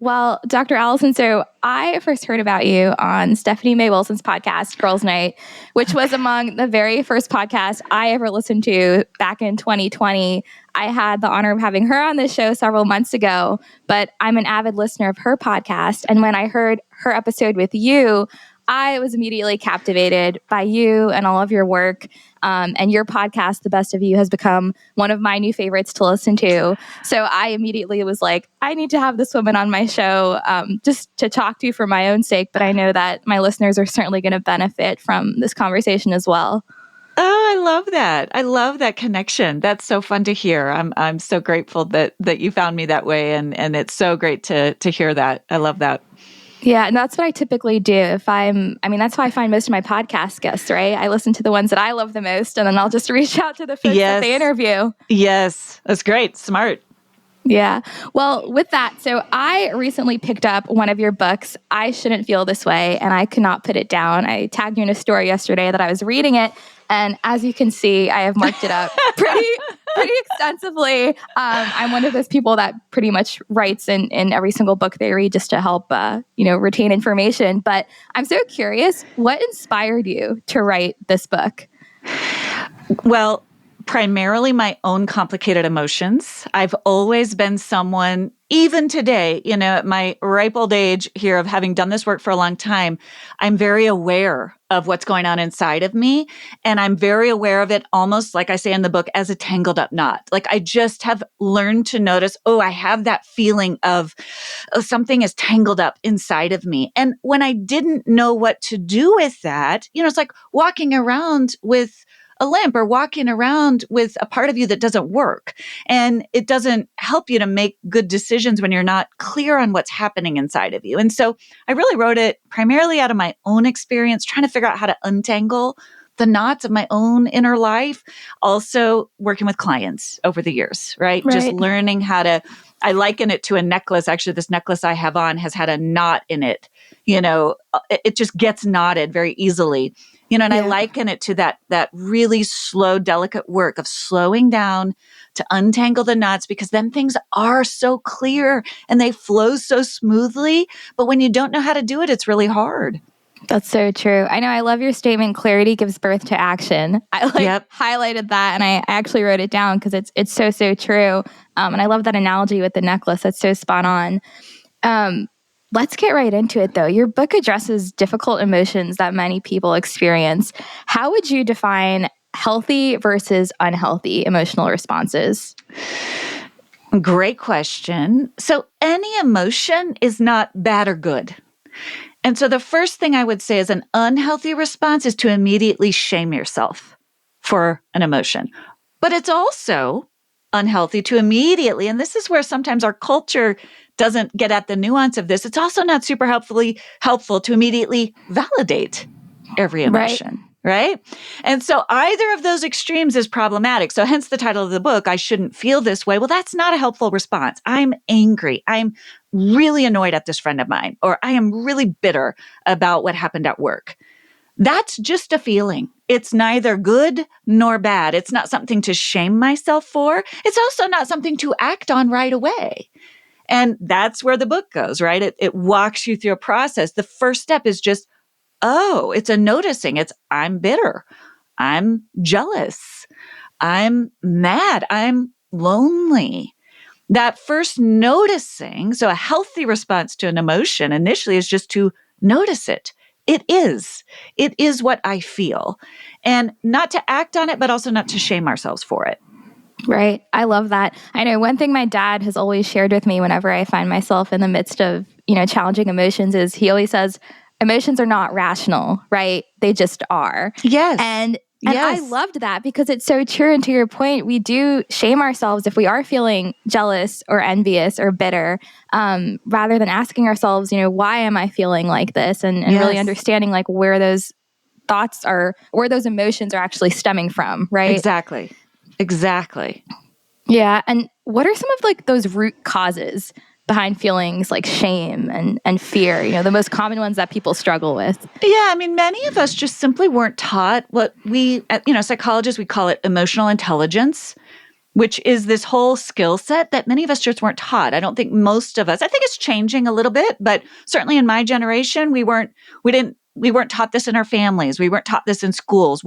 Well, Dr. Allison, so I first heard about you on Stephanie Mae Wilson's podcast, Girls Night, which was among the very first podcasts I ever listened to back in 2020. I had the honor of having her on the show several months ago, but I'm an avid listener of her podcast. And when I heard her episode with you, I was immediately captivated by you and all of your work. And your podcast, The Best of You, has become one of my new favorites to listen to. So I immediately was like, I need to have this woman on my show just to talk to for my own sake. But I know that my listeners are certainly going to benefit from this conversation as well. Oh, I love that. I love that connection. That's so fun to hear. I'm so grateful that you found me that way. And it's so great to hear that. I love that. Yeah, and that's what I typically do. That's why I find most of my podcast guests, right? I listen to the ones that I love the most, and then I'll just reach out to the folks that they interview. Yes, that's great. Smart. Yeah. Well, with that, so I recently picked up one of your books, I Shouldn't Feel This Way, and I could not put it down. I tagged you in a story yesterday that I was reading it, and as you can see, I have marked it up pretty extensively. I'm one of those people that pretty much writes in every single book they read just to help, retain information. But I'm so curious, what inspired you to write this book? Well, primarily my own complicated emotions. I've always been someone, even today, at my ripe old age here of having done this work for a long time, I'm very aware of what's going on inside of me. And I'm very aware of it almost, like I say in the book, as a tangled up knot. Like I just have learned to notice, I have that feeling of something is tangled up inside of me. And when I didn't know what to do with that, it's like walking around with a limp or walking around with a part of you that doesn't work. And it doesn't help you to make good decisions when you're not clear on what's happening inside of you. And so I really wrote it primarily out of my own experience, trying to figure out how to untangle the knots of my own inner life. Also working with clients over the years, right? Just learning how to, I liken it to a necklace. Actually, this necklace I have on has had a knot in it. It just gets knotted very easily. I liken it to that really slow, delicate work of slowing down to untangle the knots, because then things are so clear and they flow so smoothly. But when you don't know how to do it, it's really hard. That's so true. I know. I love your statement, clarity gives birth to action. I highlighted that and I actually wrote it down because it's so, so true. And I love that analogy with the necklace. That's so spot on. Let's get right into it, though. Your book addresses difficult emotions that many people experience. How would you define healthy versus unhealthy emotional responses? Great question. So any emotion is not bad or good. And so the first thing I would say is an unhealthy response is to immediately shame yourself for an emotion. But it's also unhealthy to immediately, and this is where sometimes our culture doesn't get at the nuance of this. It's also not super helpful to immediately validate every emotion, right? And so either of those extremes is problematic. So hence the title of the book, I Shouldn't Feel This Way. Well, that's not a helpful response. I'm angry. I'm really annoyed at this friend of mine, or I am really bitter about what happened at work. That's just a feeling. It's neither good nor bad. It's not something to shame myself for. It's also not something to act on right away. And that's where the book goes, right? It walks you through a process. The first step is just, it's a noticing. It's, I'm bitter. I'm jealous. I'm mad. I'm lonely. That first noticing, so a healthy response to an emotion initially is just to notice it. It is what I feel. And not to act on it, but also not to shame ourselves for it. Right. I love that. I know one thing my dad has always shared with me whenever I find myself in the midst of, challenging emotions is he always says, emotions are not rational, right? They just are. Yes. And I loved that because it's so true. And to your point, we do shame ourselves if we are feeling jealous or envious or bitter, rather than asking ourselves, why am I feeling like this? And really understanding like where those thoughts are, where those emotions are actually stemming from, right? Exactly. Yeah. And what are some of like those root causes behind feelings like shame and fear, the most common ones that people struggle with? Yeah. I mean, many of us just simply weren't taught what we, psychologists, we call it emotional intelligence. which is this whole skill set that many of us just weren't taught. I don't think most of us, I think it's changing a little bit, but certainly in my generation, we weren't taught this in our families. We weren't taught this in schools,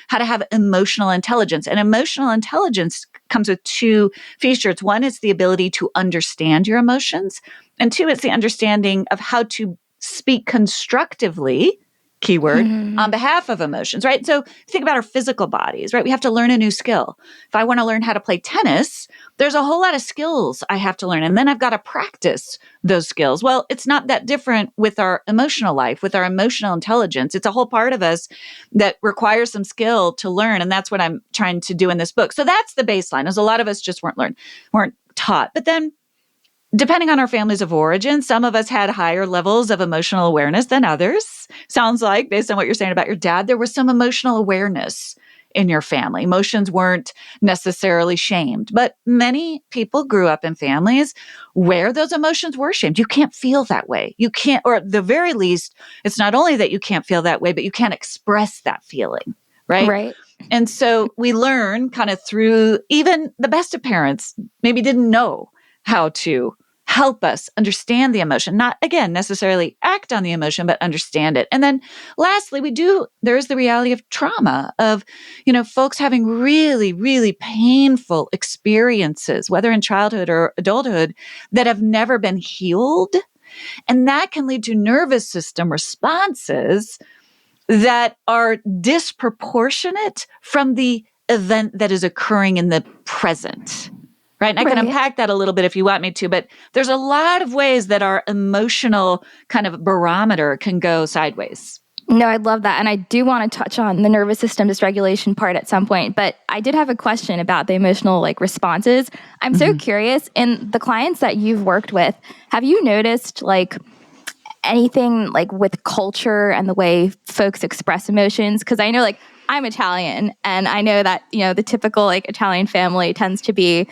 how to have emotional intelligence. And emotional intelligence comes with two features. One is the ability to understand your emotions. And two, it's the understanding of how to speak constructively, keyword, on behalf of emotions, right? So think about our physical bodies, right? We have to learn a new skill. If I want to learn how to play tennis, there's a whole lot of skills I have to learn. And then I've got to practice those skills. Well, it's not that different with our emotional life, with our emotional intelligence. It's a whole part of us that requires some skill to learn. And that's what I'm trying to do in this book. So that's the baseline, as a lot of us just weren't taught. But then depending on our families of origin, some of us had higher levels of emotional awareness than others. Sounds like, based on what you're saying about your dad, there was some emotional awareness in your family. Emotions weren't necessarily shamed, but many people grew up in families where those emotions were shamed. You can't feel that way. You can't, or at the very least, it's not only that you can't feel that way, but you can't express that feeling, right? Right. And so we learn kind of through, even the best of parents maybe didn't know how to help us understand the emotion, not again necessarily act on the emotion, but understand it. And then lastly, there is the reality of trauma, of, folks having really, really painful experiences, whether in childhood or adulthood, that have never been healed. And that can lead to nervous system responses that are disproportionate from the event that is occurring in the present. Right. And I can unpack that a little bit if you want me to, but there's a lot of ways that our emotional kind of barometer can go sideways. No, I love that. And I do want to touch on the nervous system dysregulation part at some point, but I did have a question about the emotional responses. I'm so curious, in the clients that you've worked with, have you noticed anything with culture and the way folks express emotions? Because I know I'm Italian, and I know that, the typical Italian family tends to be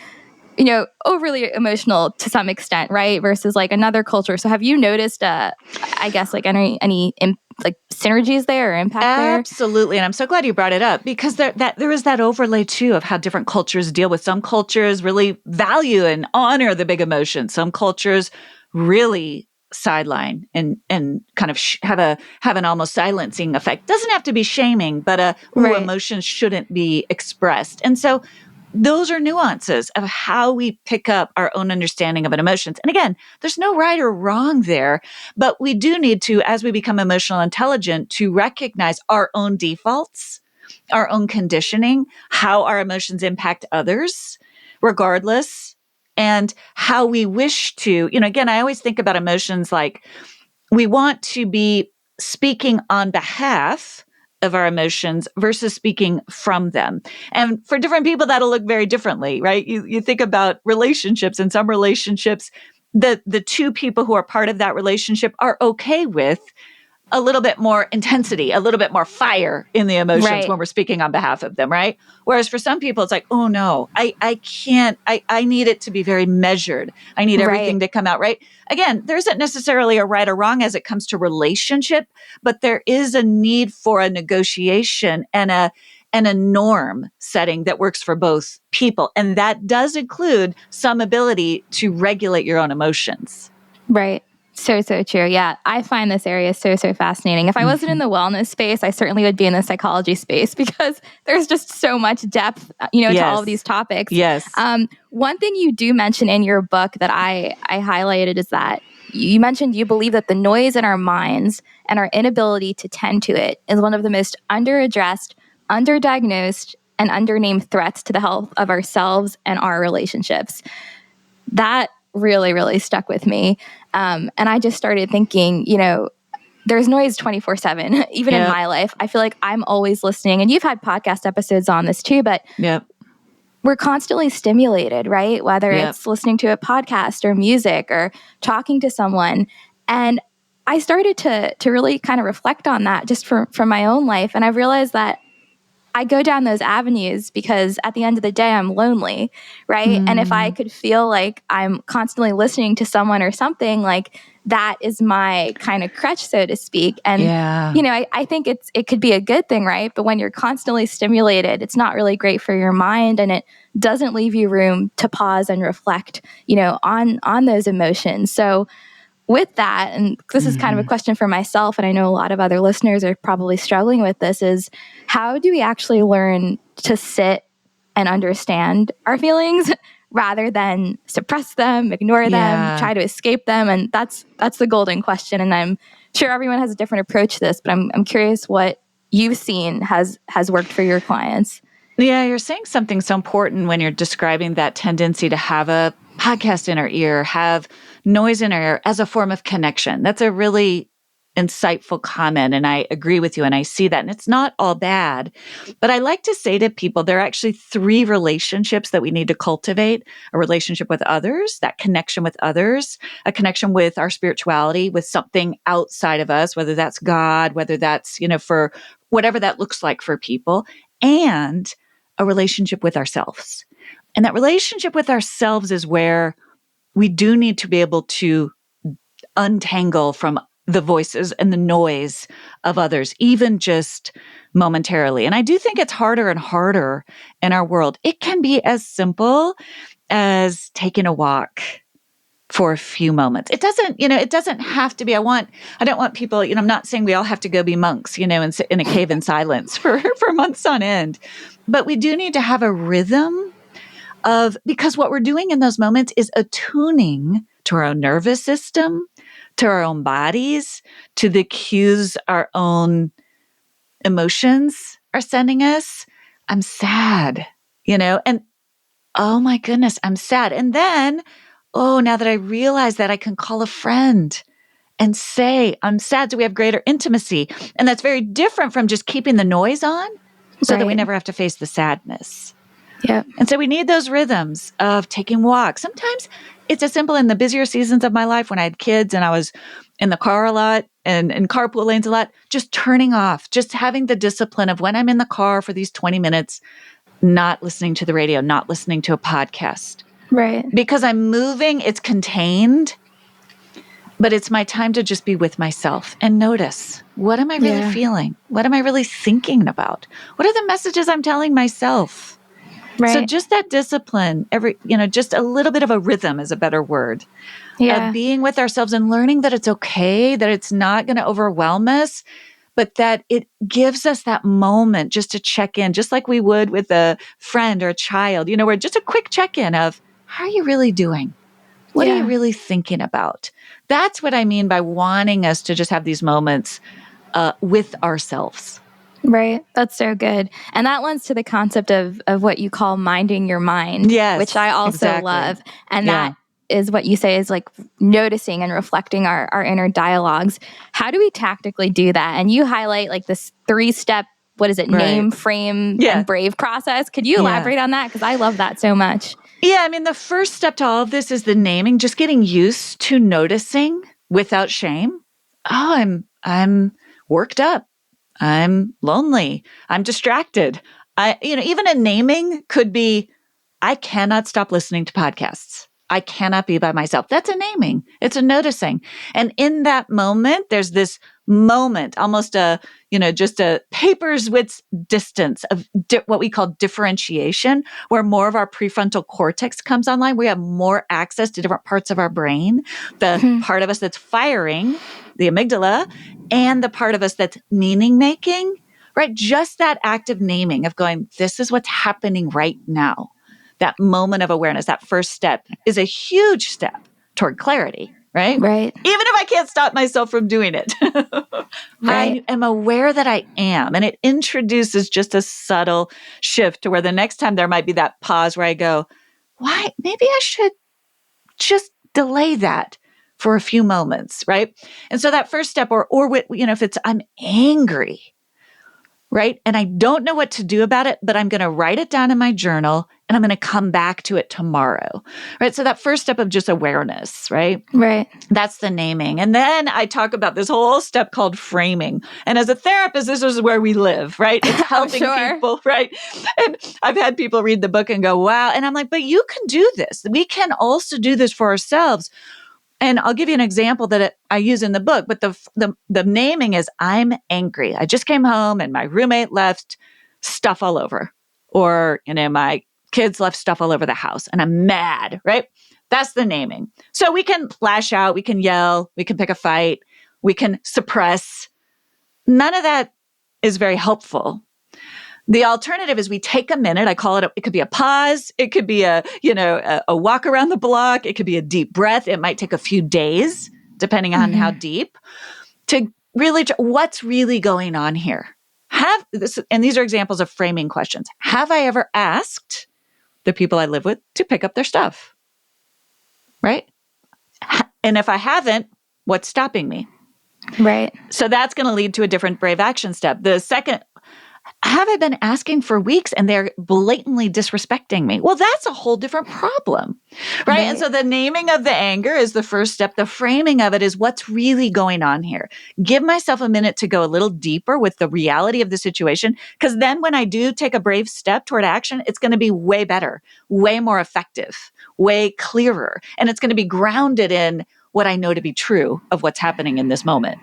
overly emotional to some extent, right? Versus another culture. So have you noticed, I guess, any synergies there or impact there? Absolutely. And I'm so glad you brought it up, because there is that overlay too of how different cultures deal with. Some cultures really value and honor the big emotions. Some cultures really sideline and kind of have an almost silencing effect. Doesn't have to be shaming, but emotions shouldn't be expressed. And so those are nuances of how we pick up our own understanding of an emotions. And again, there's no right or wrong there, but we do need to, as we become emotional intelligent, to recognize our own defaults, our own conditioning, how our emotions impact others, regardless, and how we wish to, again, I always think about emotions like we want to be speaking on behalf of our emotions versus speaking from them. And for different people, that'll look very differently, right? You think about relationships. In some relationships, the two people who are part of that relationship are okay with a little bit more intensity, a little bit more fire in the emotions when we're speaking on behalf of them, right? Whereas for some people, it's like, oh no, I can't, I need it to be very measured. I need everything to come out right. Again, there isn't necessarily a right or wrong as it comes to relationship, but there is a need for a negotiation and a norm setting that works for both people. And that does include some ability to regulate your own emotions. Right. So true. Yeah. I find this area so fascinating. If I wasn't in the wellness space, I certainly would be in the psychology space, because there's just so much depth, to all of these topics. Yes. One thing you do mention in your book that I highlighted is that you mentioned you believe that the noise in our minds and our inability to tend to it is one of the most underaddressed, underdiagnosed, and undernamed threats to the health of ourselves and our relationships. That really, really stuck with me. And I just started thinking, there's noise 24/7, even in my life. I feel like I'm always listening, and you've had podcast episodes on this too, but we're constantly stimulated, right? Whether it's listening to a podcast or music or talking to someone. And I started to really kind of reflect on that just from my own life. And I realized that I go down those avenues because at the end of the day, I'm lonely, right? And if I could feel like I'm constantly listening to someone or something, like that is my kind of crutch, so to speak. And, I think it could be a good thing, right? But when you're constantly stimulated, it's not really great for your mind, and it doesn't leave you room to pause and reflect, on those emotions. So with that, and this is kind of a question for myself, and I know a lot of other listeners are probably struggling with this, is how do we actually learn to sit and understand our feelings rather than suppress them, ignore them, try to escape them? And that's the golden question. And I'm sure everyone has a different approach to this, but I'm curious what you've seen has worked for your clients. Yeah, you're saying something so important when you're describing that tendency to have a podcast in our ear, have noise in our ear as a form of connection. That's a really insightful comment. And I agree with you. And I see that. And it's not all bad. But I like to say to people, there are actually 3 relationships that we need to cultivate: a relationship with others, that connection with others, a connection with our spirituality, with something outside of us, whether that's God, whether that's, for whatever that looks like for people, and a relationship with ourselves. And that relationship with ourselves is where we do need to be able to untangle from the voices and the noise of others, even just momentarily. And I do think it's harder and harder in our world. It can be as simple as taking a walk for a few moments. It doesn't have to be, I don't want people, I'm not saying we all have to go be monks, and sit in a cave in silence for months on end. But we do need to have a rhythm because what we're doing in those moments is attuning to our own nervous system, to our own bodies, to the cues our own emotions are sending us. I'm sad, and oh my goodness, I'm sad. And then, now that I realize that, I can call a friend and say, I'm sad. So we have greater intimacy. And that's very different from just keeping the noise on so that we never have to face the sadness. Yeah. And so we need those rhythms of taking walks. Sometimes it's as simple in the busier seasons of my life when I had kids and I was in the car a lot and in carpool lanes a lot, just turning off, just having the discipline of when I'm in the car for these 20 minutes, not listening to the radio, not listening to a podcast. Right. Because I'm moving, it's contained, but it's my time to just be with myself and notice, what am I really feeling? What am I really thinking about? What are the messages I'm telling myself? Right. So just that discipline, just a little bit of a rhythm is a better word of being with ourselves and learning that it's okay, that it's not going to overwhelm us, but that it gives us that moment just to check in, just like we would with a friend or a child, where just a quick check-in of, how are you really doing? What are you really thinking about? That's what I mean by wanting us to just have these moments with ourselves. Right. That's so good. And that lends to the concept of what you call minding your mind, which I also love. And that is what you say is like noticing and reflecting our inner dialogues. How do we tactically do that? And you highlight like this 3-step, what is it? Name, frame, and brave process. Could you elaborate on that? Because I love that so much. Yeah. I mean, the first step to all of this is the naming, just getting used to noticing without shame. Oh, I'm worked up. I'm lonely. I'm distracted. Even a naming could be, I cannot stop listening to podcasts. I cannot be by myself. That's a naming. It's a noticing. And in that moment, there's this moment, almost just a papers width distance of what we call differentiation, where more of our prefrontal cortex comes online. We have more access to different parts of our brain. The part of us that's firing, the amygdala, and the part of us that's meaning making, right? Just that active naming of going, this is what's happening right now. That moment of awareness, that first step is a huge step toward clarity, right? Right. Even if I can't stop myself from doing it. I am aware that I am. And it introduces just a subtle shift to where the next time there might be that pause where I go, why? Maybe I should just delay that for a few moments, right? And so that first step, or if it's, I'm angry, right? And I don't know what to do about it, but I'm going to write it down in my journal and I'm going to come back to it tomorrow, right? So that first step of just awareness, right? Right. That's the naming. And then I talk about this whole step called framing. And as a therapist, this is where we live, right? It's helping people, right? And I've had people read the book and go, wow. And I'm like, but you can do this. We can also do this for ourselves. And I'll give you an example that I use in the book, but the naming is I'm angry. I just came home and my roommate left stuff all over. Or, my kids left stuff all over the house and I'm mad, right? That's the naming. So we can lash out, we can yell, we can pick a fight, we can suppress. None of that is very helpful. The alternative is we take a minute. I call it, it could be a pause. It could be a walk around the block. It could be a deep breath. It might take a few days, depending on how deep, to really, what's really going on here? And these are examples of framing questions. Have I ever asked the people I live with to pick up their stuff? Right? And if I haven't, what's stopping me? Right. So that's going to lead to a different brave action step. The second, have I been asking for weeks and they're blatantly disrespecting me? Well, that's a whole different problem, right? And so the naming of the anger is the first step. The framing of it is what's really going on here. Give myself a minute to go a little deeper with the reality of the situation, because then when I do take a brave step toward action, it's going to be way better, way more effective, way clearer. And it's going to be grounded in what I know to be true of what's happening in this moment.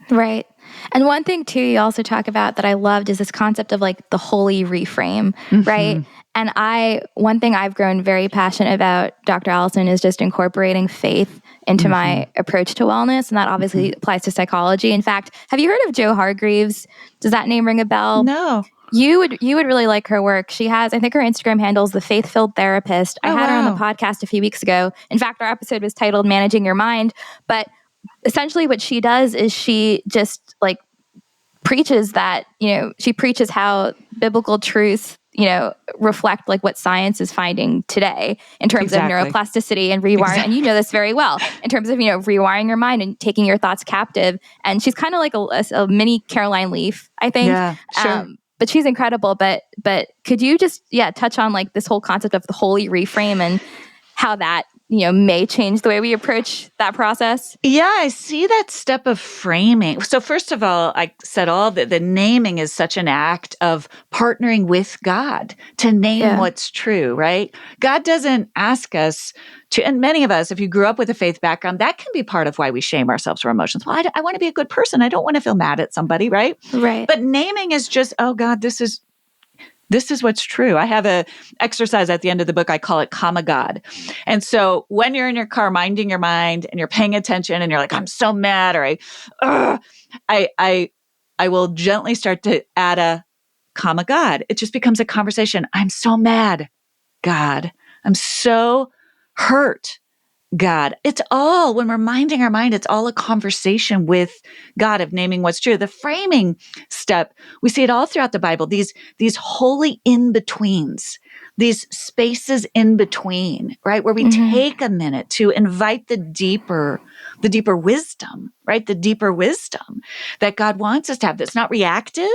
Right. And one thing too, you also talk about that I loved is this concept of like the holy reframe, right? And one thing I've grown very passionate about, Dr. Alison, is just incorporating faith into my approach to wellness. And that obviously applies to psychology. In fact, have you heard of Jo Hargreaves? Does that name ring a bell? No. You would really like her work. She has, I think her Instagram handle is The Faith-Filled Therapist. I had her on the podcast a few weeks ago. In fact, our episode was titled Managing Your Mind. But essentially what she does is she just like preaches that, she preaches how biblical truths, reflect like what science is finding today in terms of neuroplasticity and rewiring. And you know this very well in terms of, rewiring your mind and taking your thoughts captive. And she's kind of like a mini Caroline Leaf, I think. Yeah, sure. But she's incredible. But could you just, touch on like this whole concept of the holy reframe and how that, may change the way we approach that process? Yeah, I see that step of framing. So first of all, I said the naming is such an act of partnering with God to name what's true, right? God doesn't ask us to, and many of us, if you grew up with a faith background, that can be part of why we shame ourselves for emotions. Well, I want to be a good person. I don't want to feel mad at somebody, right? Right. But naming is just, oh God, this is what's true. I have an exercise at the end of the book. I call it Comma God. And so when you're in your car minding your mind and you're paying attention and you're like, I'm so mad, or I will gently start to add a comma God. It just becomes a conversation. I'm so mad, God. I'm so hurt, God. It's all, when we're minding our mind, it's all a conversation with God of naming what's true. The framing step, we see it all throughout the Bible, these holy in-betweens, these spaces in between, right? Where we take a minute to invite the deeper wisdom, right? The deeper wisdom that God wants us to have that's not reactive.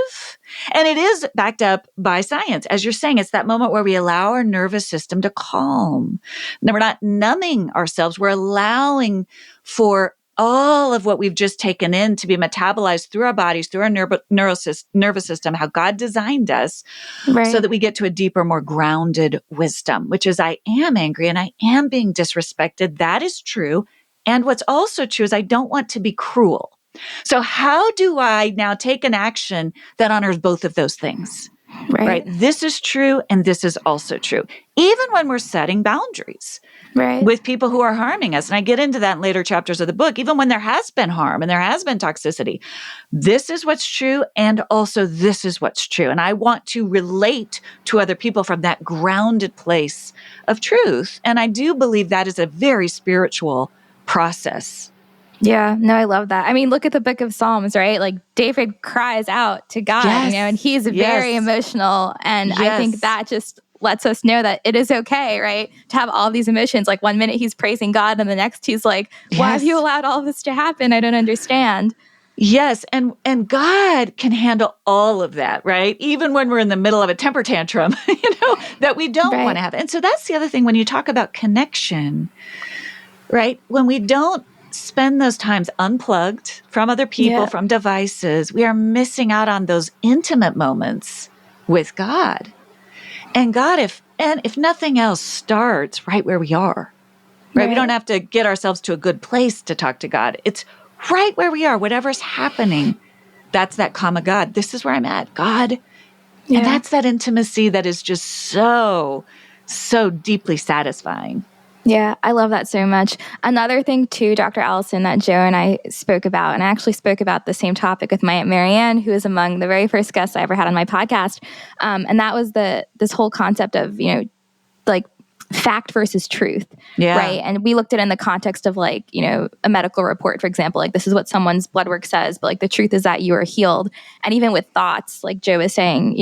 And it is backed up by science. As you're saying, it's that moment where we allow our nervous system to calm. And we're not numbing ourselves. We're allowing for all of what we've just taken in to be metabolized through our bodies, through our nervous system, how God designed us, so that we get to a deeper, more grounded wisdom, which is I am angry and I am being disrespected. That is true. And what's also true is I don't want to be cruel. So how do I now take an action that honors both of those things? Right? This is true and this is also true. Even when we're setting boundaries with people who are harming us. And I get into that in later chapters of the book, even when there has been harm and there has been toxicity. This is what's true and also this is what's true. And I want to relate to other people from that grounded place of truth. And I do believe that is a very spiritual process. Yeah, no, I love that. I mean, look at the book of Psalms, right? Like David cries out to God, and he's very emotional. And I think that just lets us know that it is okay, right? To have all these emotions. Like one minute he's praising God and the next he's like, why have you allowed all this to happen? I don't understand. Yes, and God can handle all of that, right? Even when we're in the middle of a temper tantrum, that we don't want to have. And so that's the other thing when you talk about connection, right? When we don't spend those times unplugged from other people, from devices, we are missing out on those intimate moments with God. And God, if nothing else, starts right where we are. Right? We don't have to get ourselves to a good place to talk to God. It's right where we are, whatever's happening. That's that comma God. This is where I'm at, God. Yeah. And that's that intimacy that is just so, so deeply satisfying. Yeah, I love that so much. Another thing too, Dr. Alison, that Joe and I spoke about, and I actually spoke about the same topic with my Aunt Marianne, who is among the very first guests I ever had on my podcast. And that was this whole concept of, like fact versus truth, right? And we looked at it in the context of like, a medical report, for example, like this is what someone's blood work says, but like the truth is that you are healed. And even with thoughts, like Joe was saying,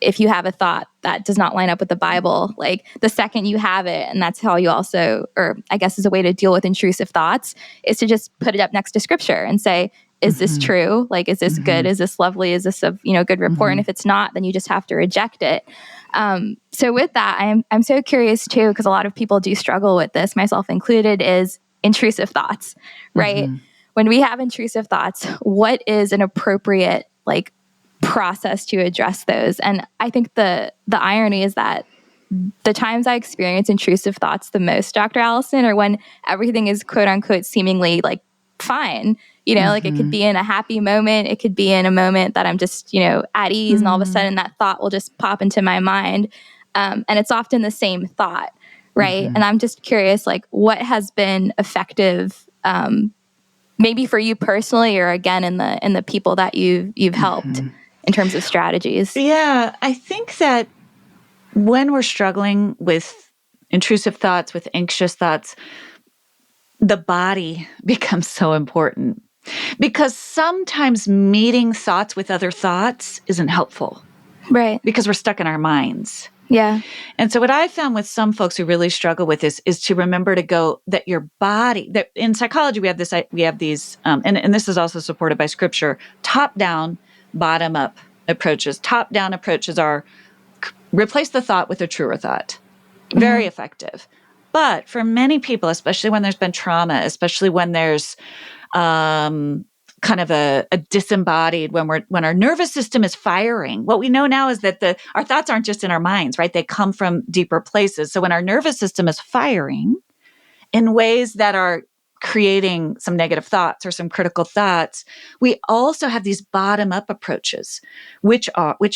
if you have a thought that does not line up with the Bible, like the second you have it, and that's how you also, or I guess is a way to deal with intrusive thoughts, is to just put it up next to scripture and say, is this true? Like, is this good? Is this lovely? Is this a good report? And if it's not, then you just have to reject it. So with that, I'm so curious too, because a lot of people do struggle with this, myself included, is intrusive thoughts, right? When we have intrusive thoughts, what is an appropriate process to address those? And I think the irony is that the times I experience intrusive thoughts the most, Dr. Alison, are when everything is quote unquote seemingly fine. It could be in a happy moment. It could be in a moment that I'm just, at ease, and all of a sudden that thought will just pop into my mind. And it's often the same thought, right? And I'm just curious, what has been effective, maybe for you personally, or again, in the people that you've helped in terms of strategies? Yeah, I think that when we're struggling with intrusive thoughts, with anxious thoughts, the body becomes so important, because sometimes meeting thoughts with other thoughts isn't helpful. Right. Because we're stuck in our minds. Yeah. And so what I found with some folks who really struggle with this is to remember to go that your body, that in psychology, we have these, and this is also supported by scripture, top down, bottom up approaches. Top down approaches are replace the thought with a truer thought. Very effective. But for many people, especially when there's been trauma, especially when there's kind of a disembodied, when our nervous system is firing, what we know now is that our thoughts aren't just in our minds, right? They come from deeper places. So when our nervous system is firing in ways that are creating some negative thoughts or some critical thoughts, we also have these bottom-up approaches, which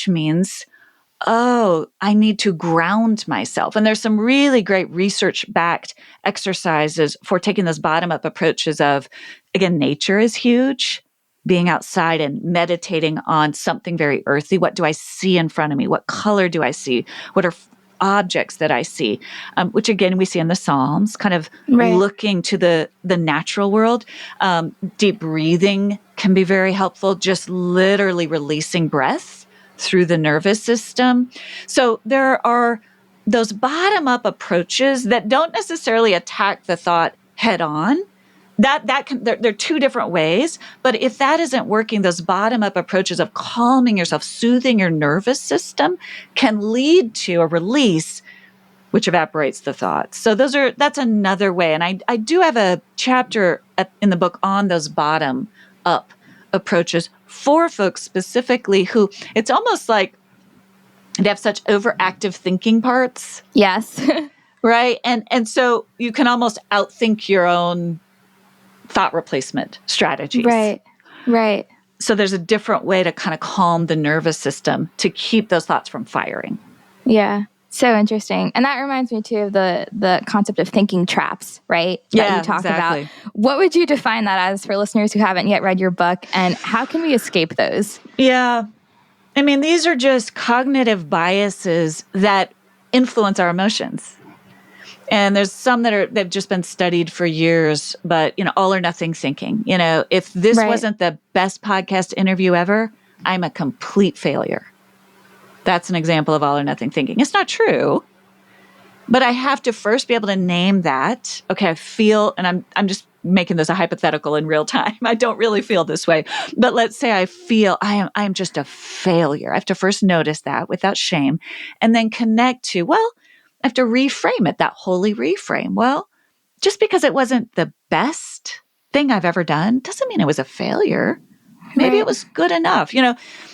means, I need to ground myself. And there's some really great research-backed exercises for taking those bottom-up approaches of, again, nature is huge. Being outside and meditating on something very earthy. What do I see in front of me? What color do I see? What are objects that I see? Which again, we see in the Psalms, kind of looking to the natural world. Deep breathing can be very helpful, just literally releasing breath through the nervous system. So there are those bottom-up approaches that don't necessarily attack the thought head on. There are two different ways, but if that isn't working, those bottom-up approaches of calming yourself, soothing your nervous system can lead to a release, which evaporates the thoughts. So that's another way. And I do have a chapter in the book on those bottom-up approaches for folks specifically who it's almost like they have such overactive thinking parts. Yes. Right? And so you can almost outthink your own thought replacement strategies. Right. So there's a different way to kind of calm the nervous system to keep those thoughts from firing. Yeah. So interesting. And that reminds me too of the concept of thinking traps, right? That you talk about. What would you define that as for listeners who haven't yet read your book, and how can we escape those? Yeah. I mean, these are just cognitive biases that influence our emotions. And there's some they've just been studied for years, but, all or nothing thinking. If this wasn't the best podcast interview ever, I'm a complete failure. That's an example of all or nothing thinking. It's not true, But I have to first be able to name that. Okay, I feel, and I'm just making this a hypothetical in real time. I don't really feel this way. But let's say I feel I am just a failure. I have to first notice that without shame and then connect to, well, I have to reframe it, that holy reframe. Well, just because it wasn't the best thing I've ever done doesn't mean it was a failure. Maybe it was good enough,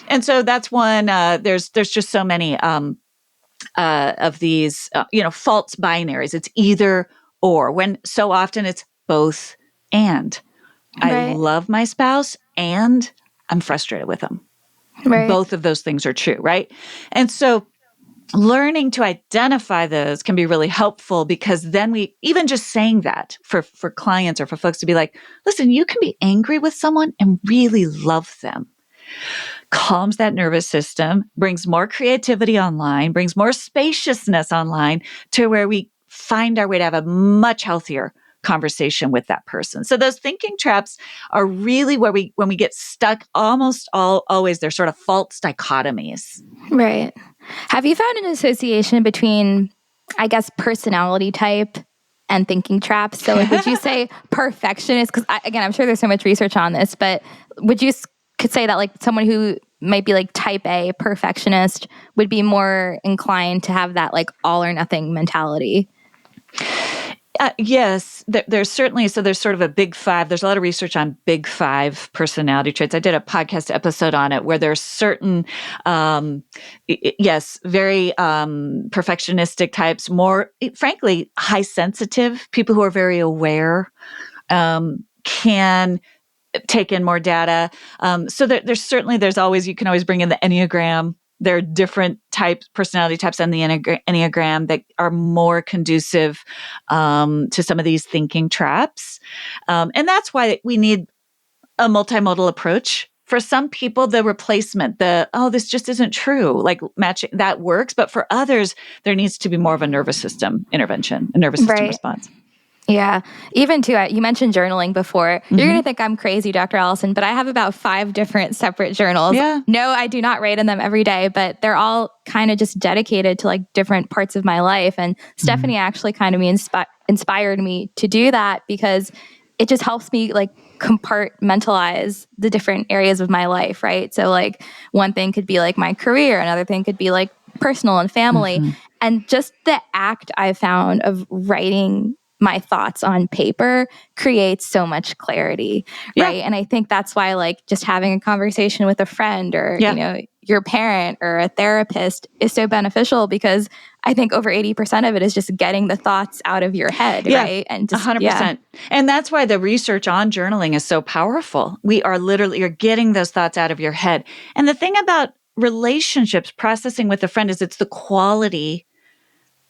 And so that's one, there's just so many, of these, false binaries. It's either or, when so often it's both and. I love my spouse and I'm frustrated with them. Right. Both of those things are true, right? And so learning to identify those can be really helpful, because then we, even just saying that for clients or for folks to be like, listen, you can be angry with someone and really love them. Calms that nervous system, brings more creativity online, brings more spaciousness online, to where we find our way to have a much healthier conversation with that person. So those thinking traps are really where when we get stuck, always they're sort of false dichotomies. Right. Have you found an association between, I guess, personality type and thinking traps? So would you say perfectionist? Because again, I'm sure there's so much research on this, but could say that like someone who might be like type A perfectionist would be more inclined to have that like all or nothing mentality? Yes, there's certainly, so there's sort of a big five. There's a lot of research on big five personality traits. I did a podcast episode on it where there's certain, very perfectionistic types, more, frankly, high sensitive people who are very aware, can take in more data. So there's always, you can always bring in the Enneagram. There are different personality types on the Enneagram that are more conducive to some of these thinking traps. And that's why we need a multimodal approach. For some people, the replacement, this just isn't true, like matching, that works. But for others, there needs to be more of a nervous system intervention, a nervous system response. Yeah. Even too, you mentioned journaling before. You're going to think I'm crazy, Dr. Alison, but I have about 5 different separate journals. Yeah. No, I do not write in them every day, but they're all kind of just dedicated to like different parts of my life. And Stephanie actually kind of inspired me to do that, because it just helps me like compartmentalize the different areas of my life, right? So like one thing could be like my career, another thing could be like personal and family. And just the act I found of writing my thoughts on paper creates so much clarity, right? And I think that's why like just having a conversation with a friend or, your parent or a therapist is so beneficial, because I think over 80% of it is just getting the thoughts out of your head, right? And just 100%. And that's why the research on journaling is so powerful. You're getting those thoughts out of your head. And the thing about relationships, processing with a friend, is it's the quality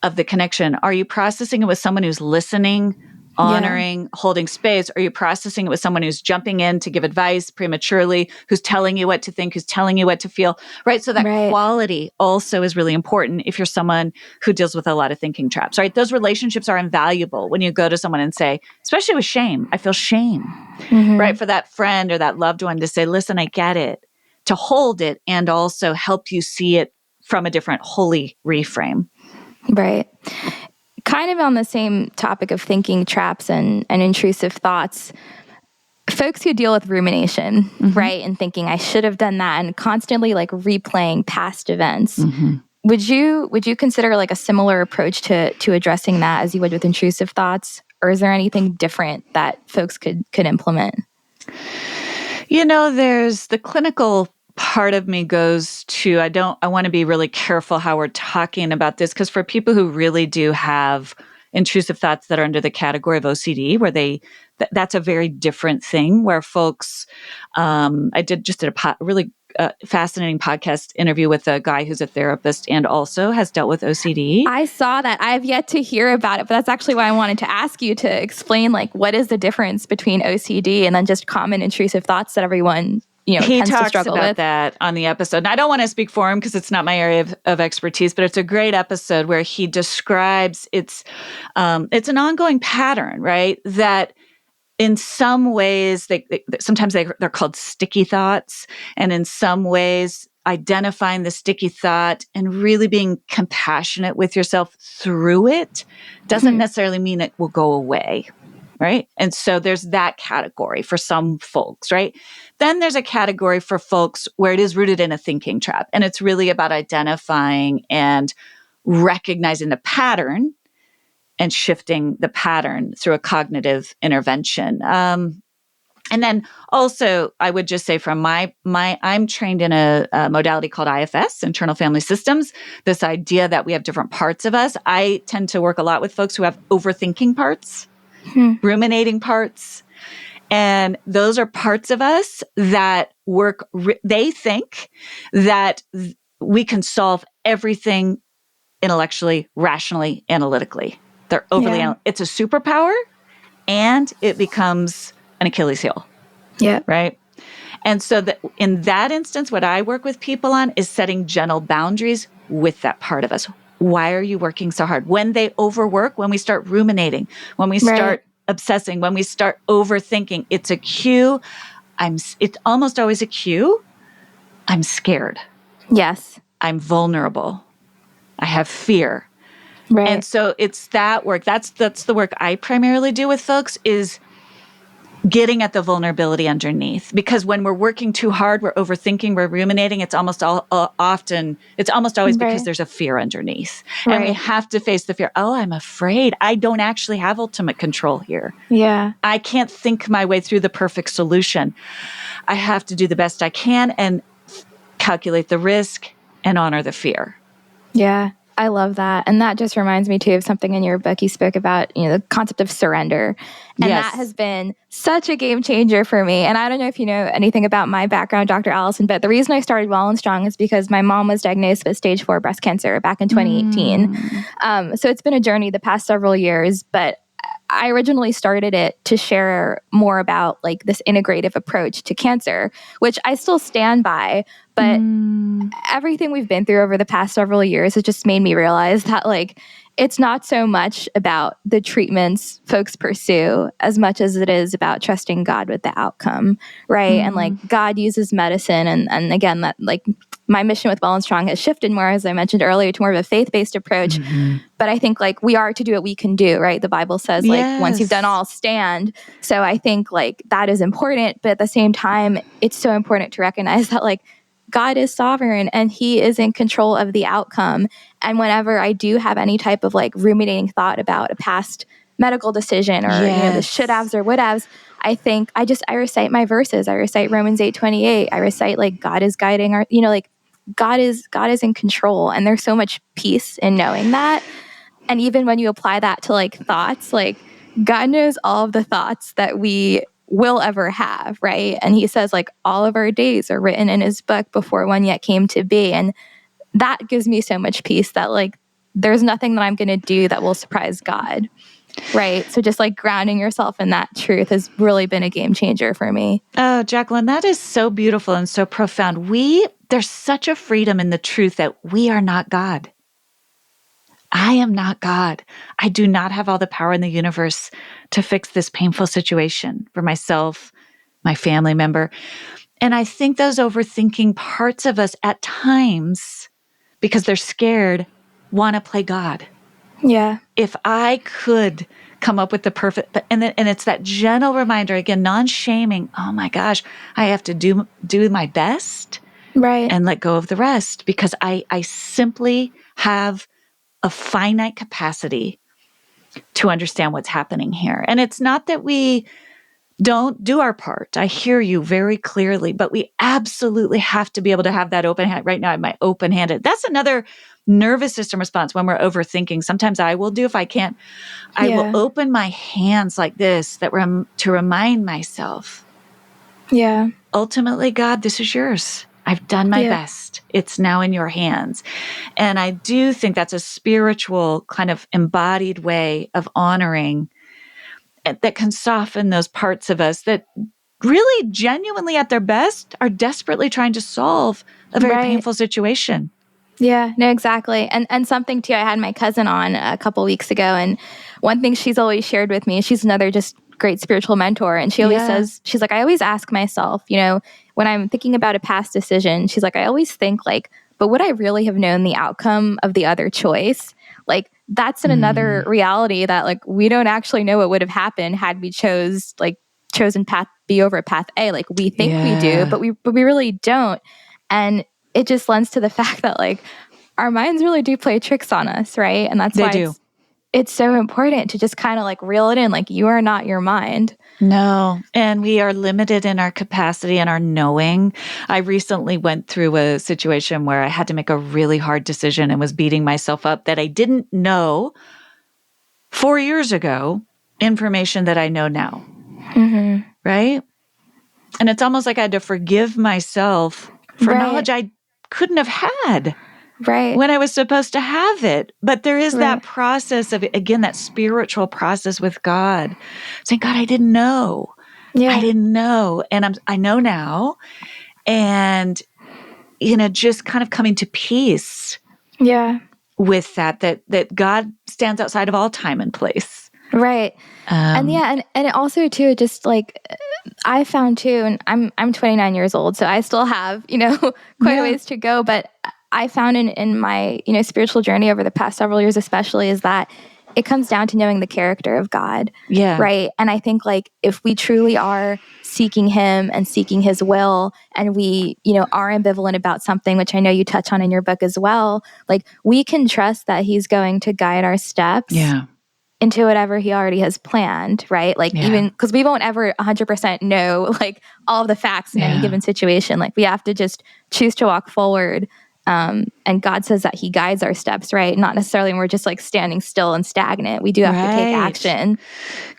of the connection. Are you processing it with someone who's listening, honoring, holding space? Are you processing it with someone who's jumping in to give advice prematurely, who's telling you what to think, who's telling you what to feel, right? So that quality also is really important if you're someone who deals with a lot of thinking traps, right? Those relationships are invaluable when you go to someone and say, especially with shame, I feel shame, right? For that friend or that loved one to say, listen, I get it, to hold it and also help you see it from a different holy reframe. Right. Kind of on the same topic of thinking traps and intrusive thoughts, folks who deal with rumination, right, and thinking I should have done that, and constantly like replaying past events. Would you consider like a similar approach to addressing that as you would with intrusive thoughts, or is there anything different that folks could implement? There's the clinical part of me goes to, I want to be really careful how we're talking about this, because for people who really do have intrusive thoughts that are under the category of OCD, where that's a very different thing, where folks, I did a really fascinating podcast interview with a guy who's a therapist and also has dealt with OCD. I saw that. I have yet to hear about it, but that's actually why I wanted to ask you to explain like what is the difference between OCD and then just common intrusive thoughts that everyone he talks about that on the episode. And I don't want to speak for him because it's not my area of expertise, but it's a great episode where he describes it's an ongoing pattern, right? That in some ways, sometimes they're called sticky thoughts, and in some ways identifying the sticky thought and really being compassionate with yourself through it doesn't necessarily mean it will go away. Right. And so there's that category for some folks, right? Then there's a category for folks where it is rooted in a thinking trap. And it's really about identifying and recognizing the pattern and shifting the pattern through a cognitive intervention. And then also, I would just say from I'm trained in a modality called IFS, Internal Family Systems, this idea that we have different parts of us. I tend to work a lot with folks who have overthinking parts, ruminating parts. And those are parts of us that work, they think that we can solve everything intellectually, rationally, analytically. They're overly, it's a superpower and it becomes an Achilles heel. Yeah. Right. And so in that instance, what I work with people on is setting gentle boundaries with that part of us. Why are you working so hard? When they overwork, when we start ruminating, when we start obsessing, when we start overthinking, it's a cue. It's almost always a cue. I'm scared. Yes. I'm vulnerable. I have fear. Right. And so it's that work. That's the work I primarily do with folks, is getting at the vulnerability underneath. Because when we're working too hard, we're overthinking, we're ruminating, it's almost always because there's a fear underneath. Right. And we have to face the fear. Oh, I'm afraid. I don't actually have ultimate control here. Yeah. I can't think my way through the perfect solution. I have to do the best I can and calculate the risk and honor the fear. Yeah. I love that. And that just reminds me too of something in your book you spoke about, the concept of surrender. And that has been such a game changer for me. And I don't know if you know anything about my background, Dr. Alison, but the reason I started WellnStrong is because my mom was diagnosed with stage 4 breast cancer back in 2018. So it's been a journey the past several years, but I originally started it to share more about like this integrative approach to cancer, which I still stand by. But everything we've been through over the past several years has just made me realize that like it's not so much about the treatments folks pursue as much as it is about trusting God with the outcome, right? And like God uses medicine, and again, that like my mission with WellnStrong has shifted more, as I mentioned earlier, to more of a faith-based approach. But I think like we are to do what we can do, right? The Bible says like once you've done all, stand. So I think like that is important, but at the same time, it's so important to recognize that like God is sovereign and he is in control of the outcome. And whenever I do have any type of like ruminating thought about a past medical decision or, the should haves or would haves, I think I recite my verses. I recite Romans 8:28. I recite like God is guiding our, like God is in control. And there's so much peace in knowing that. And even when you apply that to like thoughts, like God knows all of the thoughts that we will ever have, right? And he says like all of our days are written in his book before one yet came to be. And that gives me so much peace that like there's nothing that I'm going to do that will surprise God, right? So just like grounding yourself in that truth has really been a game changer for me. Oh, Jacqueline, that is so beautiful and so profound. There's such a freedom in the truth that we are not God. I am not God. I do not have all the power in the universe to fix this painful situation for myself, my family member. And I think those overthinking parts of us at times, because they're scared, want to play God. Yeah. If I could come up with the perfect, and it's that gentle reminder, again, non-shaming, oh my gosh, I have to do my best, right, and let go of the rest, because I simply have a finite capacity to understand what's happening here. And it's not that we don't do our part. I hear you very clearly, but we absolutely have to be able to have that open hand. Right now, I have my open-handed. That's another nervous system response when we're overthinking. Sometimes I will do, if I can't, I will open my hands like this, to remind myself. Yeah. Ultimately, God, this is yours. I've done my best. It's now in your hands. And I do think that's a spiritual kind of embodied way of honoring that can soften those parts of us that really genuinely at their best are desperately trying to solve a very painful situation. Yeah, no, exactly. And something too, I had my cousin on a couple weeks ago, and one thing she's always shared with me, she's another just great spiritual mentor. And she always says, she's like, I always ask myself, when I'm thinking about a past decision, she's like, I always think like, but would I really have known the outcome of the other choice? Like that's in another reality that like, we don't actually know what would have happened had we chosen path B over path A. Like we think we do, but we really don't. And it just lends to the fact that like our minds really do play tricks on us. Right. And that's why it's so important to just kind of like reel it in. Like you are not your mind. No. And we are limited in our capacity and our knowing. I recently went through a situation where I had to make a really hard decision and was beating myself up that I didn't know 4 years ago, information that I know now. Mm-hmm. Right? And it's almost like I had to forgive myself for knowledge I couldn't have had. Right. When I was supposed to have it. But there is that process of, again, that spiritual process with God. Saying, God, I didn't know. Yeah. I didn't know. And I know now. And, just kind of coming to peace. Yeah. With that God stands outside of all time and place. Right. And it also too, just like I found too, and I'm 29 years old, so I still have, quite a ways to go, but I found in my, spiritual journey over the past several years, especially, is that it comes down to knowing the character of God. Yeah. Right. And I think like if we truly are seeking him and seeking his will, and we, are ambivalent about something, which I know you touch on in your book as well, like we can trust that he's going to guide our steps. Yeah. Into whatever he already has planned, right? Like even because we won't ever 100% know like all of the facts in any given situation. Like we have to just choose to walk forward. And God says that he guides our steps, right? Not necessarily when we're just like standing still and stagnant. We do have to take action.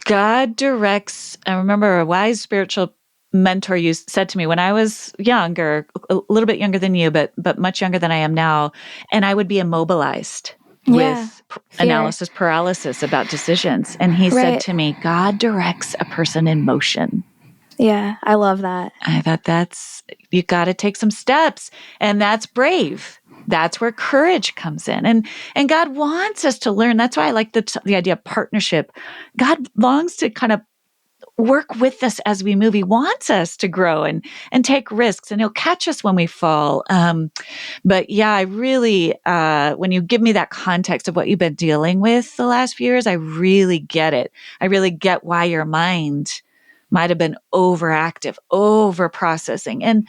God directs. I remember a wise spiritual mentor said to me when I was younger, a little bit younger than you, but much younger than I am now, and I would be immobilized. With analysis paralysis about decisions. And he said to me, God directs a person in motion. Yeah, I love that. I thought you got to take some steps, and that's brave. That's where courage comes in. And God wants us to learn. That's why I like the idea of partnership. God longs to kind of work with us as we move. He wants us to grow and take risks, and he'll catch us when we fall. But yeah, I really, when you give me that context of what you've been dealing with the last few years, I really get it. I really get why your mind might have been overactive, over processing, and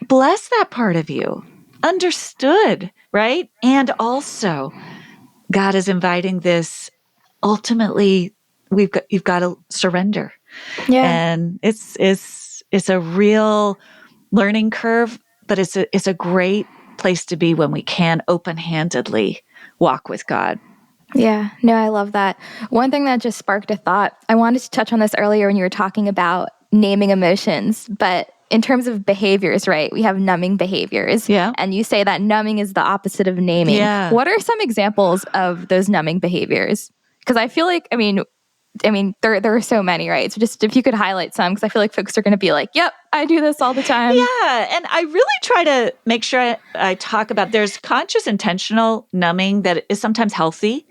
bless that part of you. Understood, right? And also, God is inviting this. Ultimately, you've got to surrender. Yeah. And it's a real learning curve, but it's a great place to be when we can open-handedly walk with God. Yeah, no, I love that. One thing that just sparked a thought, I wanted to touch on this earlier when you were talking about naming emotions, but in terms of behaviors, right? We have numbing behaviors. Yeah. And you say that numbing is the opposite of naming. Yeah. What are some examples of those numbing behaviors? Because I feel like, I mean, there are so many, right? So just if you could highlight some, because I feel like folks are going to be like, yep, I do this all the time. Yeah. And I really try to make sure I talk about, there's conscious, intentional numbing that is sometimes healthy,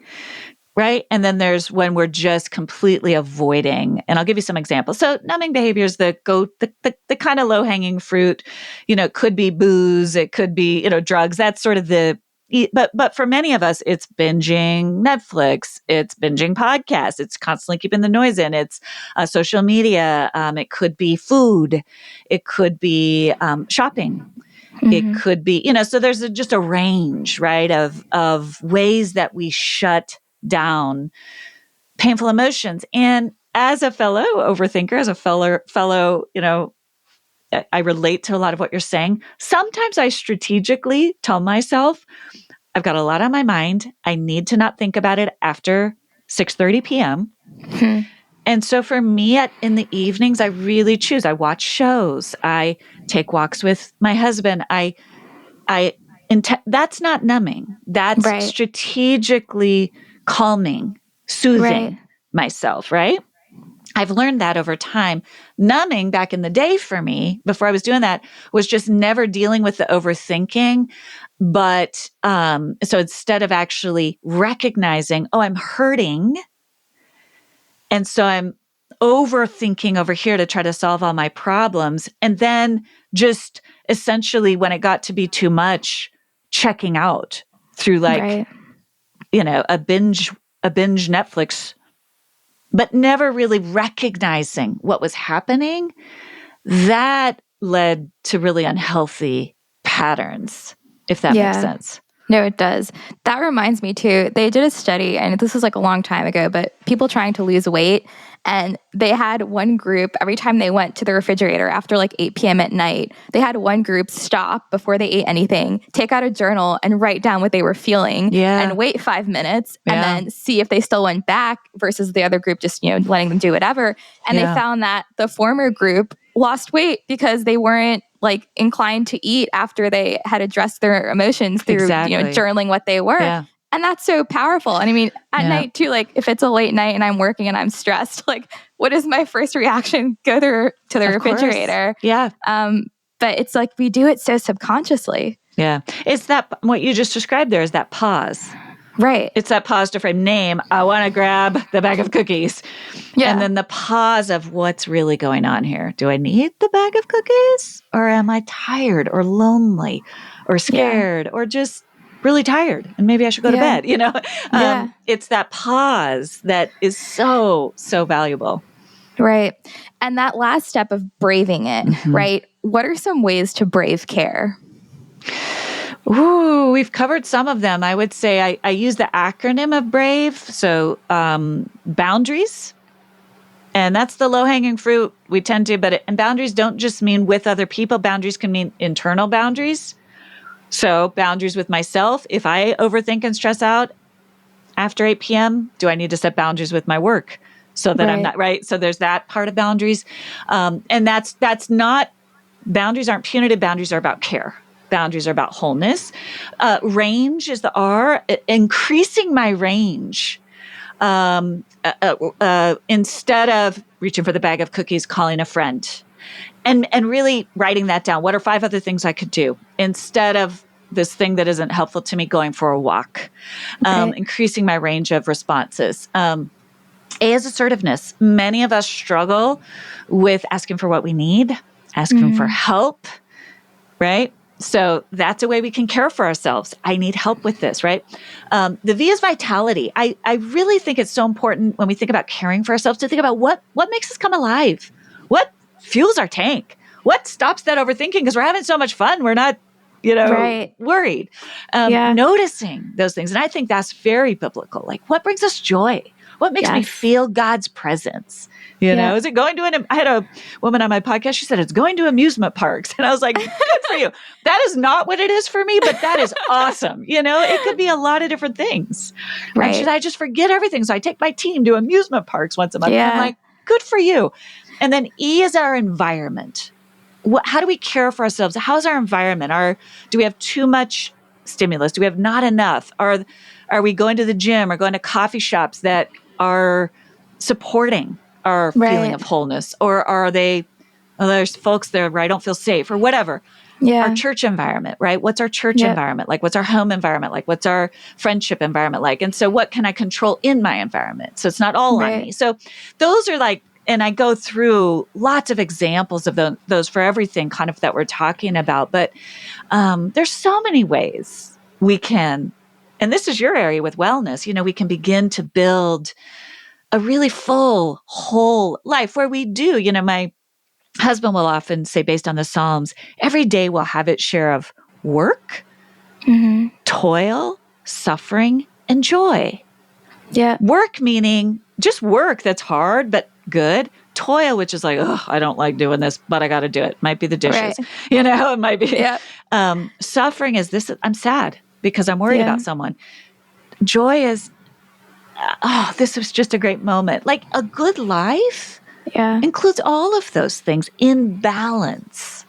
right? And then there's when we're just completely avoiding. And I'll give you some examples. So numbing behaviors that go, the kind of low-hanging fruit, it could be booze, it could be, drugs. That's sort of but for many of us, it's binging Netflix, it's binging podcasts, it's constantly keeping the noise in, it's social media, it could be food, it could be shopping, it could be, so there's just a range, right, of ways that we shut down painful emotions. And as a fellow overthinker, as a fellow, I relate to a lot of what you're saying. Sometimes I strategically tell myself, I've got a lot on my mind. I need to not think about it after 6:30 p.m. And so for me, in the evenings, I really choose. I watch shows. I take walks with my husband. That's not numbing. That's strategically calming, soothing myself, right? I've learned that over time. Numbing back in the day for me, before I was doing that, was just never dealing with the overthinking. But so instead of actually recognizing, oh, I'm hurting, and so I'm overthinking over here to try to solve all my problems. And then just essentially when it got to be too much, checking out through like, a binge Netflix, but never really recognizing what was happening. That led to really unhealthy patterns, if that makes sense. No, it does. That reminds me too, they did a study, and this was like a long time ago, but people trying to lose weight, and they had one group, every time they went to the refrigerator after like 8 p.m. at night, they had one group stop before they ate anything, take out a journal and write down what they were feeling and wait 5 minutes and then see if they still went back versus the other group just, letting them do whatever. And they found that the former group lost weight because they weren't like inclined to eat after they had addressed their emotions through, journaling what they were. Yeah. And that's so powerful. And I mean, at night too, like if it's a late night and I'm working and I'm stressed, like what is my first reaction? Go to the refrigerator. Course. Yeah. But it's like we do it so subconsciously. Yeah. It's that, what you just described there is that pause. Right. It's that pause to frame name. I want to grab the bag of cookies. Yeah. And then the pause of what's really going on here. Do I need the bag of cookies? Or am I tired or lonely or scared or just really tired? And maybe I should go to bed, It's that pause that is so, so valuable. Right. And that last step of braving it, right? What are some ways to brave care? Ooh, we've covered some of them. I would say I use the acronym of BRAVE. So boundaries, and that's the low-hanging fruit we tend to, and boundaries don't just mean with other people. Boundaries can mean internal boundaries. So boundaries with myself. If I overthink and stress out after 8 p.m., do I need to set boundaries with my work so that I'm not, right? So there's that part of boundaries. And that's not, boundaries aren't punitive. Boundaries are about care. Boundaries are about wholeness. Range is the R, increasing my range. Instead of reaching for the bag of cookies, calling a friend. And really writing that down. What are 5 other things I could do instead of this thing that isn't helpful to me, going for a walk? Increasing my range of responses. A is assertiveness. Many of us struggle with asking for what we need, asking for help, right? So that's a way we can care for ourselves. I need help with this, right? The V is vitality. I really think it's so important when we think about caring for ourselves to think about what makes us come alive. What fuels our tank? What stops that overthinking? Because we're having so much fun. We're not, worried. Noticing those things. And I think that's very biblical. Like, what brings us joy? What makes me feel God's presence? Is it going to I had a woman on my podcast, she said, it's going to amusement parks. And I was like, good for you. That is not what it is for me, but that is awesome. It could be a lot of different things. Right. Should I just forget everything? So I take my team to amusement parks once a month. Yeah. And I'm like, good for you. And then E is our environment. How do we care for ourselves? How's our environment? Do we have too much stimulus? Do we have not enough? Are we going to the gym or going to coffee shops that are supporting our feeling of wholeness? Or are they, there's folks there where I don't feel safe or whatever. Yeah. Our church environment, right? What's our church environment like? What's our home environment like? What's our friendship environment like? And so what can I control in my environment? So it's not all on me. So those are like, and I go through lots of examples of those for everything kind of that we're talking about. But there's so many ways we can, and this is your area with wellness, we can begin to build a really full, whole life where we do, my husband will often say, based on the Psalms, every day will have its share of work, toil, suffering, and joy. Yeah. Work meaning just work that's hard, but good. Toil, which is like, oh, I don't like doing this, but I got to do it. Might be the dishes, it might be. Yeah. Suffering is this, I'm sad because I'm worried about someone. Joy is, this was just a great moment. Like a good life includes all of those things in balance,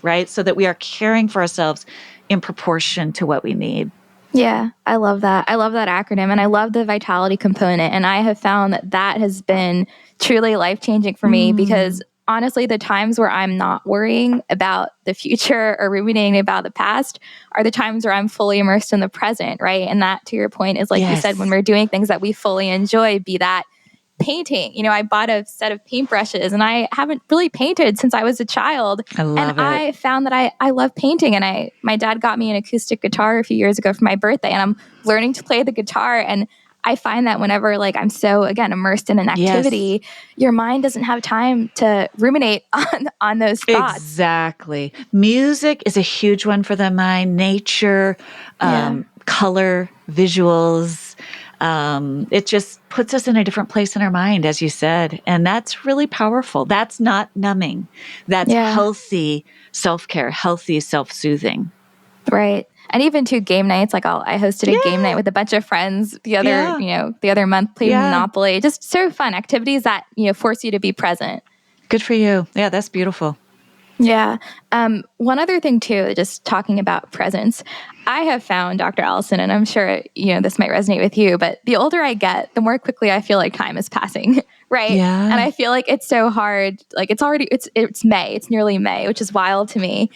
right? So that we are caring for ourselves in proportion to what we need. Yeah, I love that. I love that acronym, and I love the vitality component. And I have found that has been truly life-changing for me because honestly, the times where I'm not worrying about the future or ruminating about the past are the times where I'm fully immersed in the present, right? And that, to your point, is like you said, when we're doing things that we fully enjoy, be that painting. I bought a set of paintbrushes and I haven't really painted since I was a child. I love it. I found that I love painting, and my dad got me an acoustic guitar a few years ago for my birthday, and I'm learning to play the guitar. And I find that whenever I'm so, again, immersed in an activity, your mind doesn't have time to ruminate on those thoughts. Exactly. Music is a huge one for the mind. Nature, color, visuals. It just puts us in a different place in our mind, as you said. And that's really powerful. That's not numbing. That's healthy self-care, healthy self-soothing. Right. And even to game nights, I hosted a game night with a bunch of friends the other month, played Monopoly. Just so fun activities that, force you to be present. Good for you. Yeah, that's beautiful. Yeah. One other thing too, just talking about presence, I have found, Dr. Alison, and I'm sure, this might resonate with you, but the older I get, the more quickly I feel like time is passing. Right. Yeah. And I feel like it's so hard. It's May, it's nearly May, which is wild to me.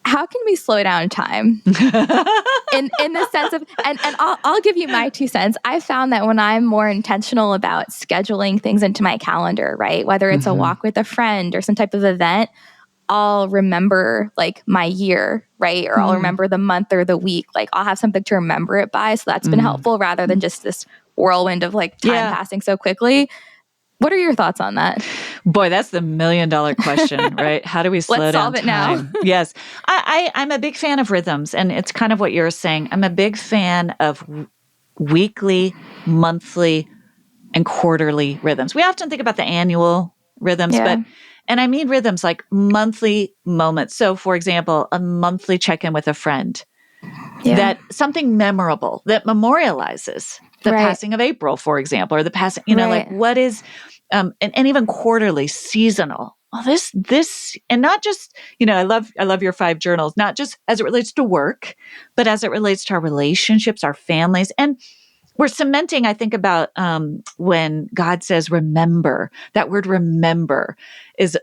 How can we slow down time? in the sense of, and I'll give you my 2 cents. I found that when I'm more intentional about scheduling things into my calendar, right, whether it's a walk with a friend or some type of event, I'll remember my year, right? Or I'll remember the month or the week. I'll have something to remember it by. So that's been helpful rather than just this whirlwind of time passing so quickly. What are your thoughts on that? Boy, that's the $1 million question, right? How do we slow down time? Let's solve it now. Yes. I'm a big fan of rhythms, and it's kind of what you're saying. I'm a big fan of weekly, monthly, and quarterly rhythms. We often think about the annual rhythms, and I mean rhythms like monthly moments. So, for example, a monthly check-in with a friend. That something memorable that memorializes the passing of April, for example, or the passing, what is, and even quarterly, seasonal. Well, this, and not just, I love your 5 journals, not just as it relates to work, but as it relates to our relationships, our families. And we're cementing, I think about when God says, remember, that word remember is,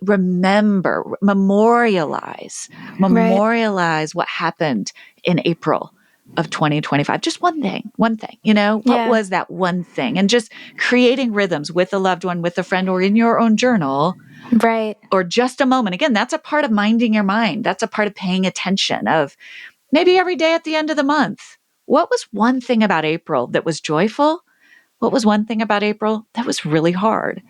remember, memorialize what happened in April of 2025. Just one thing, what was that one thing? And just creating rhythms with a loved one, with a friend, or in your own journal. Right. Or just a moment. Again, that's a part of minding your mind. That's a part of paying attention of maybe every day at the end of the month. What was one thing about April that was joyful? What was one thing about April that was really hard?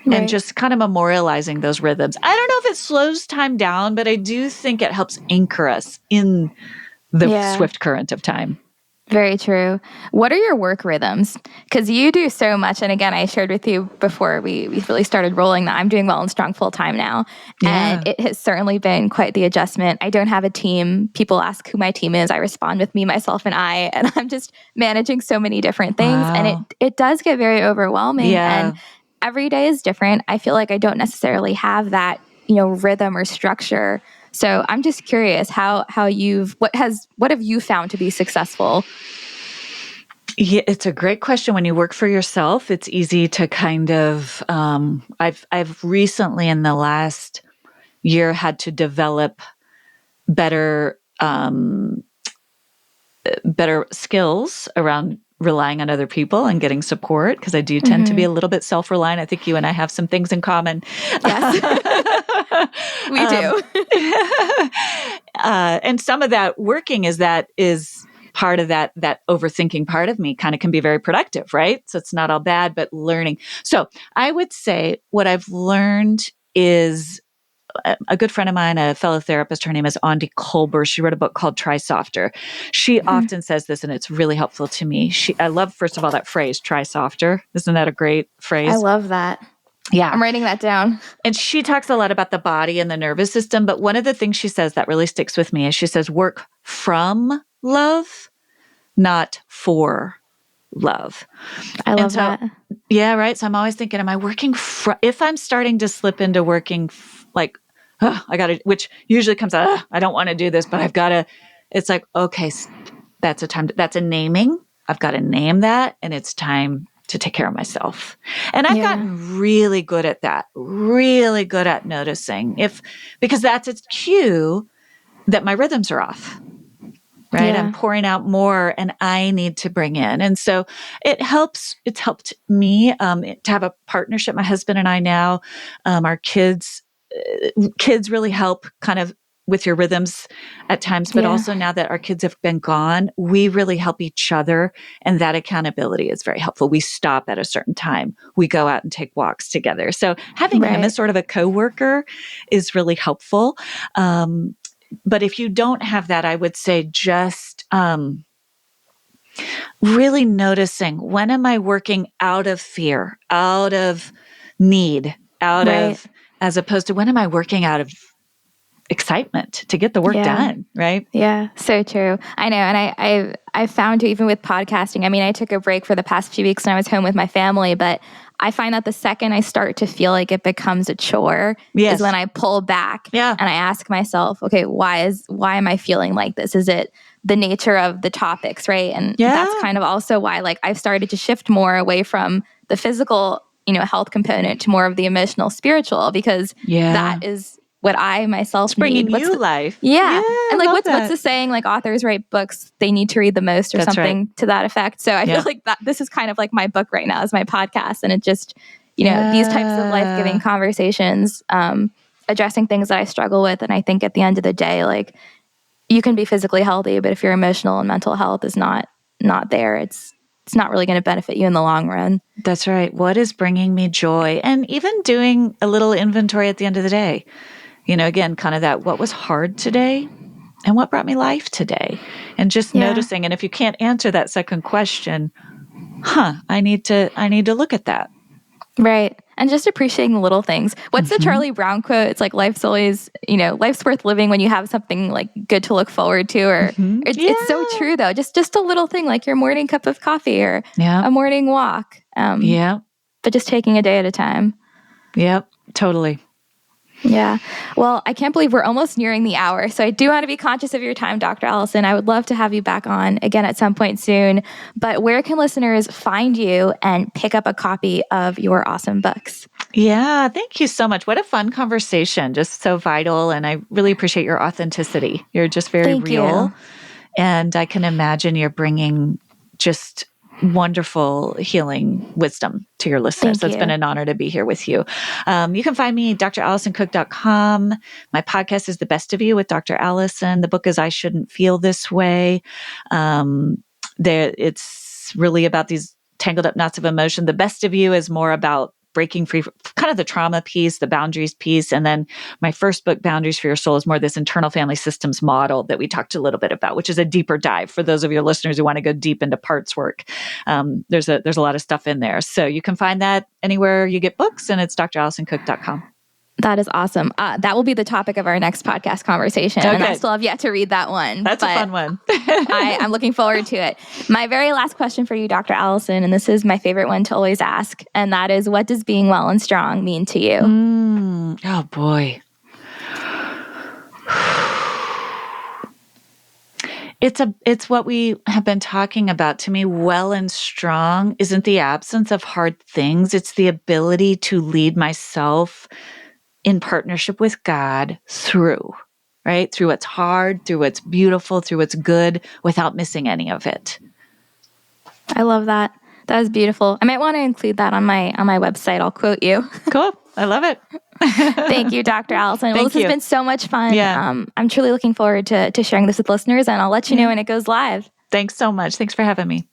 Right. And just kind of memorializing those rhythms. I don't know if it slows time down, but I do think it helps anchor us in the swift current of time. Very true. What are your work rhythms? Because you do so much. And again, I shared with you before we really started rolling that I'm doing WellnStrong full time now. And it has certainly been quite the adjustment. I don't have a team. People ask who my team is. I respond with me, myself, and I. And I'm just managing so many different things. Wow. And it does get very overwhelming. Yeah. And every day is different. I feel like I don't necessarily have that, rhythm or structure. So I'm just curious what have you found to be successful? Yeah, it's a great question. When you work for yourself, it's easy to kind of, I've recently in the last year had to develop better skills around relying on other people and getting support, because I do tend to be a little bit self-reliant. I think you and I have some things in common. Yes. We do. And some of that working is part of that overthinking part of me kind of can be very productive, right? So it's not all bad, but learning. So I would say what I've learned is a good friend of mine, a fellow therapist, her name is Andi Kolber. She wrote a book called Try Softer. She often says this, and it's really helpful to me. I love, first of all, that phrase, try softer. Isn't that a great phrase? I love that. Yeah. I'm writing that down. And she talks a lot about the body and the nervous system. But one of the things she says that really sticks with me is she says, work from love, not for love. I love that. Yeah, right. So I'm always thinking, am I working if I'm starting to slip into working which usually comes out, I don't want to do this, but I've got to, it's like, okay, that's a naming. I've got to name that, and it's time to take care of myself. And I've gotten really good at that, really good at noticing because that's a cue that my rhythms are off. right? Yeah. I'm pouring out more and I need to bring in. And so it's helped me to have a partnership. My husband and I now, our kids really help kind of with your rhythms at times, but also now that our kids have been gone, we really help each other. And that accountability is very helpful. We stop at a certain time. We go out and take walks together. So having him as sort of a coworker is really helpful. But if you don't have that, I would say just really noticing, when am I working out of fear, out of need, out of, as opposed to when am I working out of excitement to get the work done, right? Yeah, so true. I know. And I found even with podcasting, I mean, I took a break for the past few weeks and I was home with my family, but I find that the second I start to feel like it becomes a chore is when I pull back and I ask myself, okay, why am I feeling like this? Is it the nature of the topics, right? And that's kind of also why like I've started to shift more away from the physical, health component to more of the emotional, spiritual, because that is what I myself bringing need. you life. Yeah. And like, what's the saying? Like authors write books they need to read the most or something to that effect. So I feel like that this is kind of like my book right now is my podcast. And it just, these types of life-giving conversations, addressing things that I struggle with. And I think at the end of the day, like you can be physically healthy, but if your emotional and mental health is not there, it's not really going to benefit you in the long run. That's right. What is bringing me joy? And even doing a little inventory at the end of the day. Again, kind of that, what was hard today and what brought me life today? And just noticing. And if you can't answer that second question, I need to look at that. Right. And just appreciating the little things. What's the Charlie Brown quote? It's like, life's always, life's worth living when you have something like good to look forward to, or it's so true though. Just a little thing like your morning cup of coffee or a morning walk. But just taking a day at a time. Yep. Totally. Yeah. Well, I can't believe we're almost nearing the hour. So I do want to be conscious of your time, Dr. Alison. I would love to have you back on again at some point soon. But where can listeners find you and pick up a copy of your awesome books? Yeah. Thank you so much. What a fun conversation. Just so vital. And I really appreciate your authenticity. You're just very real. And I can imagine you're bringing just wonderful healing wisdom to your listeners. So it's been an honor to be here with you. You can find me dralisoncook.com. My podcast is The Best of You with Dr. Alison. The book is I Shouldn't Feel This Way. It's really about these tangled up knots of emotion. The Best of You is more about breaking free, kind of the trauma piece, the boundaries piece. And then my first book, Boundaries for Your Soul, is more this internal family systems model that we talked a little bit about, which is a deeper dive for those of your listeners who want to go deep into parts work. There's a lot of stuff in there. So you can find that anywhere you get books, and it's dralisoncook.com. That is awesome. That will be the topic of our next podcast conversation. Okay. And I still have yet to read that one. That's a fun one. I'm looking forward to it. My very last question for you, Dr. Alison, and this is my favorite one to always ask, and that is, what does being well and strong mean to you? Oh, boy. It's what we have been talking about. To me, well and strong isn't the absence of hard things. It's the ability to lead myself in partnership with God through what's hard, through what's beautiful, through what's good, without missing any of it. I love that. That is beautiful. I might want to include that on my website. I'll quote you. Cool. I love it. Thank you, Dr. Alison. Well, this has been so much fun. Yeah. I'm truly looking forward to sharing this with listeners, and I'll let you know when it goes live. Thanks so much. Thanks for having me.